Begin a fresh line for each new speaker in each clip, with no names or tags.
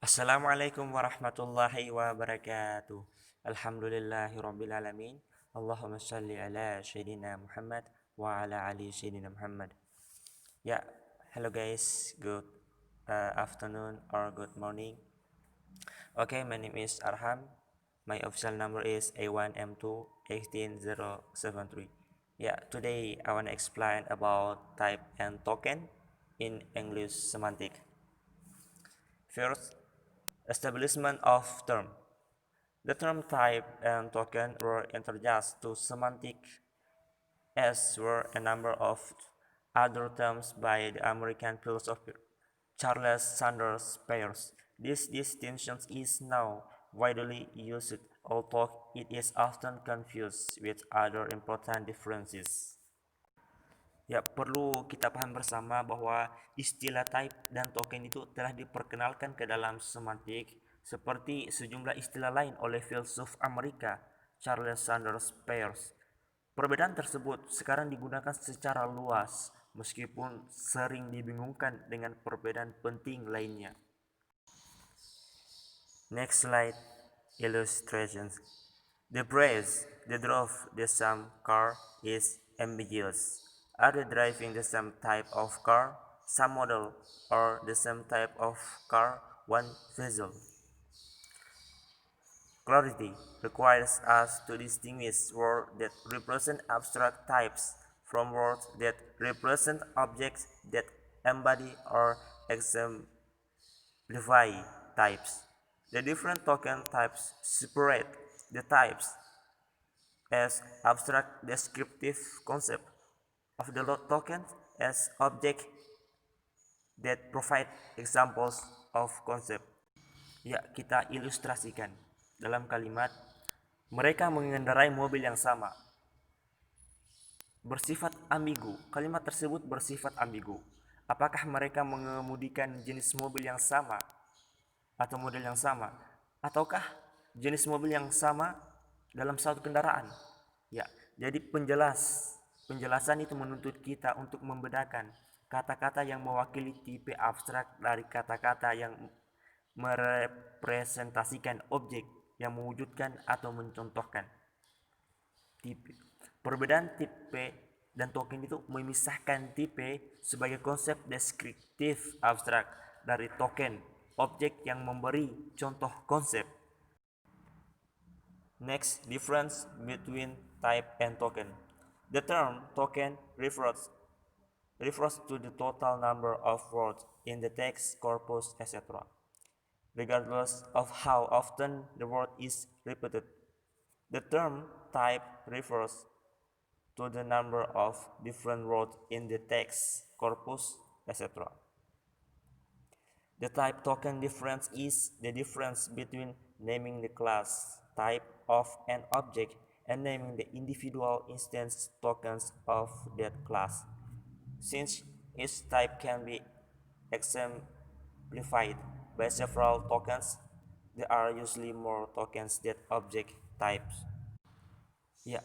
Assalamualaikum warahmatullahi wabarakatuh. Alhamdulillahirrabbilalamin. Allahumma salli ala Sayyidina Muhammad wa ala ali Sayyidina Muhammad. Ya, hello guys. Good afternoon or good morning. Okay, my name is Arham. My official number is A1M2 18073. Yeah, today I want to explain about type and token in English semantic. First, establishment of term. The term type and token were introduced to semantic as were a number of other terms by the American philosopher Charles Sanders Peirce. This distinction is now widely used, although it is often confused with other important differences. Ya, perlu kita paham bersama bahwa istilah type dan token itu telah diperkenalkan ke dalam semantik seperti sejumlah istilah lain oleh filsuf Amerika Charles Sanders Peirce. Perbedaan tersebut sekarang digunakan secara luas meskipun sering dibingungkan dengan perbedaan penting lainnya. Next slide, illustrations. The praise, the drove the same car is ambiguous. Are they driving the same type of car, some model, or the same type of car, one vessel? Clarity requires us to distinguish words that represent abstract types from words that represent objects that embody or exemplify types. The different token types separate the types as abstract descriptive concept of the token as object that provide examples of concept. Ya, kita ilustrasikan dalam kalimat mereka mengendarai mobil yang sama. Bersifat ambigu. Kalimat tersebut bersifat ambigu. Apakah mereka mengemudikan jenis mobil yang sama atau model yang sama, ataukah jenis mobil yang sama dalam satu kendaraan? Ya, jadi penjelasan itu menuntut kita untuk membedakan kata-kata yang mewakili tipe abstrak dari kata-kata yang merepresentasikan objek yang mewujudkan atau mencontohkan. Perbedaan tipe dan token itu memisahkan tipe sebagai konsep deskriptif abstrak dari token, objek yang memberi contoh konsep. Next, difference between type and token. The term token refers to the total number of words in the text corpus, etc., regardless of how often the word is repeated. The term type refers to the number of different words in the text corpus, etc. The type token difference is the difference between naming the class type of an object and naming the individual instance tokens of that class. Since each type can be exemplified by several tokens, there are usually more tokens than object types. Ya,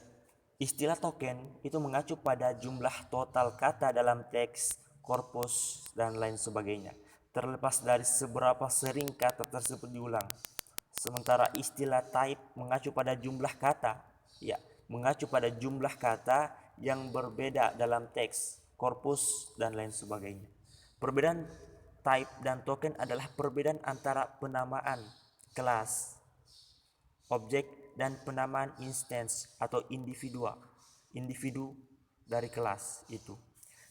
istilah token itu mengacu pada jumlah total kata dalam teks, korpus, dan lain sebagainya, terlepas dari seberapa sering kata tersebut diulang. Sementara istilah type mengacu pada jumlah kata, yang berbeda dalam teks, korpus, dan lain sebagainya. Perbedaan type dan token adalah perbedaan antara penamaan kelas, objek, dan penamaan instance atau individu dari kelas itu.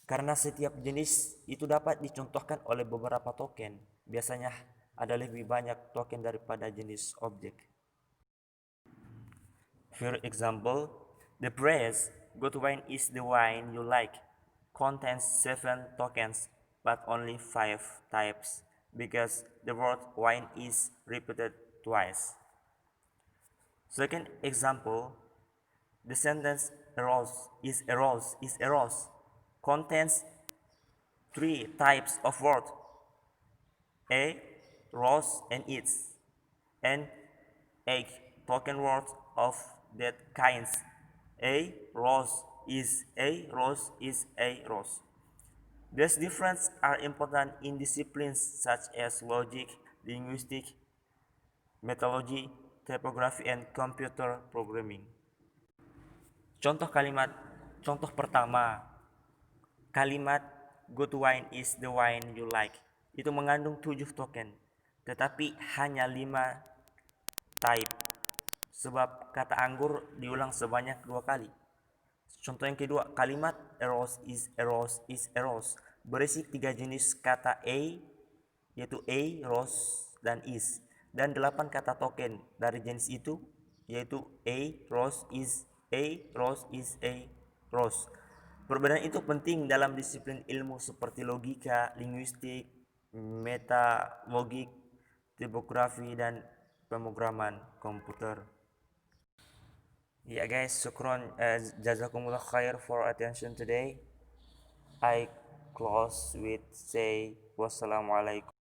Karena setiap jenis itu dapat dicontohkan oleh beberapa token, biasanya ada lebih banyak token daripada jenis objek. For example, the phrase "good wine is the wine you like" contains 7 tokens but only 5 types because the word wine is repeated twice. Second example, the sentence "a rose is a rose" contains 3 types of words: a, rose, and its, and 8 token words of that kinds: a rose is a rose is a rose. These differences are important in disciplines such as logic, linguistics, methodology, typography, and computer programming. Contoh kalimat, contoh pertama, kalimat good wine is the wine you like. Itu mengandung 7 token, tetapi hanya 5 type, sebab kata anggur diulang sebanyak 2 kali. Contoh yang kedua, kalimat a rose is a rose berisi 3 jenis kata yaitu a, rose, dan is, dan 8 kata token dari jenis itu, yaitu a, rose is a, rose. Perbedaan itu penting dalam disiplin ilmu seperti logika, linguistik, metalogik, tipografi, dan pemrograman komputer. Yeah guys, syukron, jazakumullah khair for attention today. I close with say wassalamualaikum.